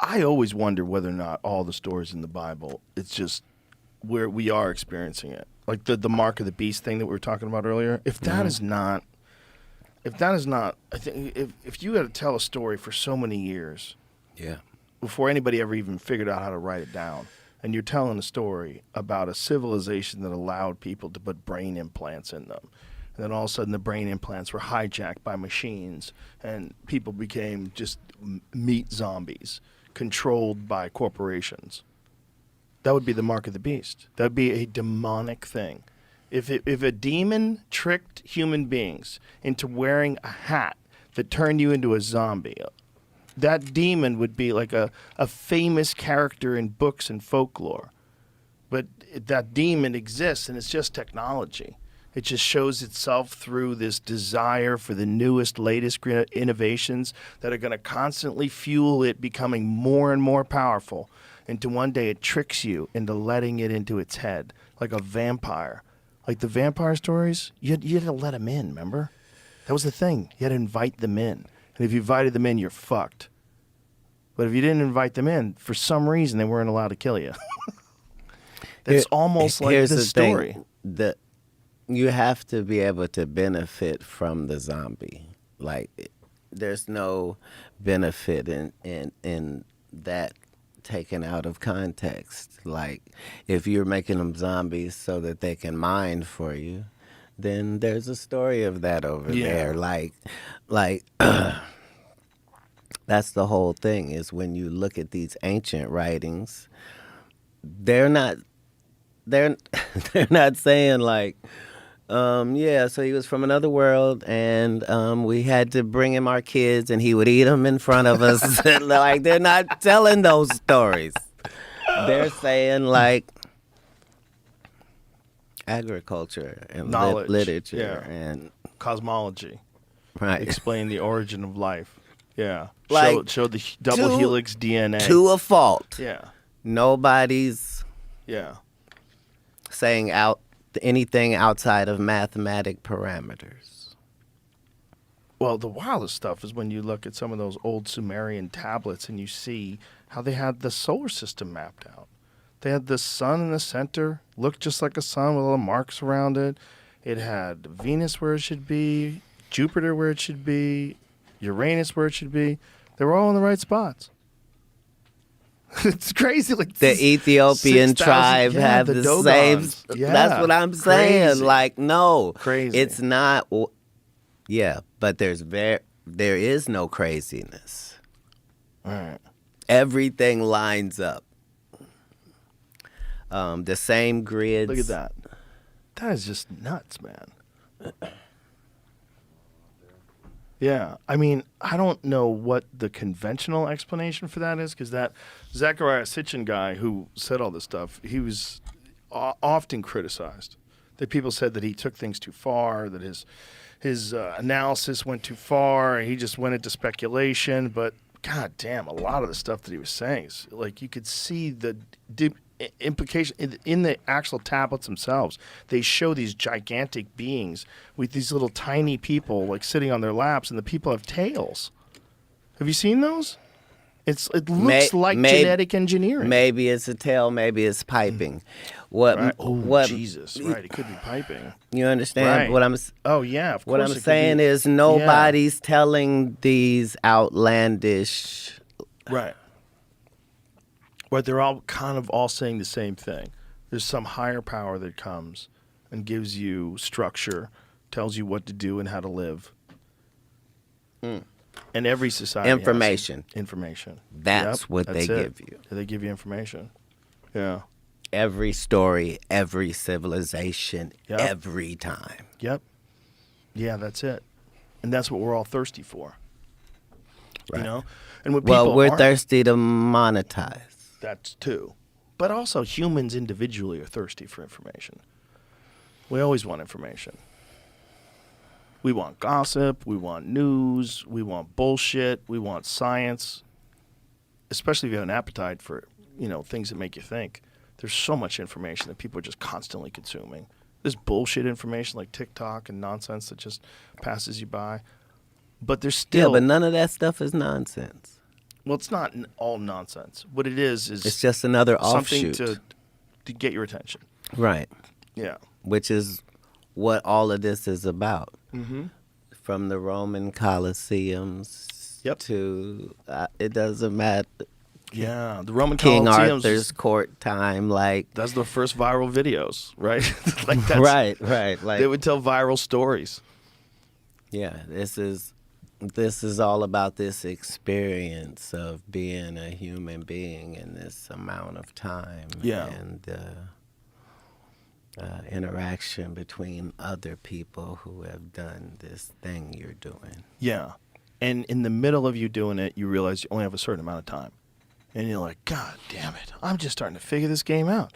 I always wonder whether or not all the stories in the Bible, it's just where we are experiencing it. Like the mark of the beast thing that we were talking about earlier. If that is not, I think if you had to tell a story for so many years, before anybody ever even figured out how to write it down, and you're telling a story about a civilization that allowed people to put brain implants in them, and then all of a sudden the brain implants were hijacked by machines, and people became just meat zombies controlled by corporations. That would be the mark of the beast. That would be a demonic thing. If a demon tricked human beings into wearing a hat that turned you into a zombie, that demon would be like a famous character in books and folklore. But that demon exists, and it's just technology. It just shows itself through this desire for the newest, latest innovations that are going to constantly fuel it becoming more and more powerful. Until one day it tricks you into letting it into its head, like a vampire. Like the vampire stories, you had to let them in, remember? That was the thing. You had to invite them in. And if you invited them in, you're fucked. But if you didn't invite them in, for some reason, they weren't allowed to kill you. That's almost like this story. Thing, you have to be able to benefit from the zombie. Like, there's no benefit in that taken out of context. Like, if you're making them zombies so that they can mine for you, then there's a story of that over there. Like that's the whole thing, is when you look at these ancient writings, they're not saying like, so he was from another world, and we had to bring him our kids, and he would eat them in front of us. Like, they're not telling those stories. They're saying like agriculture and knowledge, literature and cosmology. Right. Explain the origin of life. Yeah. Like, show the double helix DNA. To a fault. Yeah. Nobody's saying anything outside of mathematic parameters. Well, the wildest stuff is when you look at some of those old Sumerian tablets and you see how they had the solar system mapped out. They had the sun in the center, looked just like a sun with all the marks around it. It had Venus where it should be, Jupiter where it should be, Uranus where it should be. They were all in the right spots. It's crazy. Like the Ethiopian tribe have the same. Yeah, that's what I'm saying. Crazy. Like, no, crazy. It's not. Yeah, but there is no craziness. All right. Everything lines up. The same grids. Look at that. That is just nuts, man. Yeah, I mean, I don't know what the conventional explanation for that is, because that Zecharia Sitchin guy who said all this stuff, he was often criticized. That people said that he took things too far, that his analysis went too far, and he just went into speculation. But god damn, a lot of the stuff that he was saying is like you could see the implication in the actual tablets themselves. They show these gigantic beings with these little tiny people like sitting on their laps, and the people have tails. Have you seen those? It looks like genetic engineering. Maybe it's a tail, maybe it's piping. Right. Oh, Jesus! Right, it could be piping. You understand right. what I'm? Oh yeah, of course. What I'm saying is nobody's telling these outlandish. Right. But they're all kind of all saying the same thing. There's some higher power that comes and gives you structure, tells you what to do and how to live. And every society information. Has information. That's what they give you. They give you information. Yeah. Every story, every civilization, every time. Yep. Yeah, that's it. And that's what we're all thirsty for. Right. You know? And what people we're thirsty to monetize. That's too. But also humans individually are thirsty for information. We always want information. We want gossip, we want news, we want bullshit, we want science. Especially if you have an appetite for, things that make you think. There's so much information that people are just constantly consuming. There's bullshit information like TikTok and nonsense that just passes you by. But there's still... Yeah, but none of that stuff is nonsense. Well, it's not all nonsense. What it is It's just another something offshoot. to get your attention. Right. Yeah. Which is what all of this is about. Mm-hmm. From the Roman Colosseums Yep. to, it doesn't matter, Yeah. The Roman King Colosseums. Arthur's court time, like. That's the first viral videos, right? Like that's, Right. Like, they would tell viral stories. yeah, this is all about this experience of being a human being in this amount of time. Yeah. And interaction between other people who have done this thing you're doing. Yeah. And in the middle of you doing it, you realize you only have a certain amount of time. And you're like, God damn it, I'm just starting to figure this game out.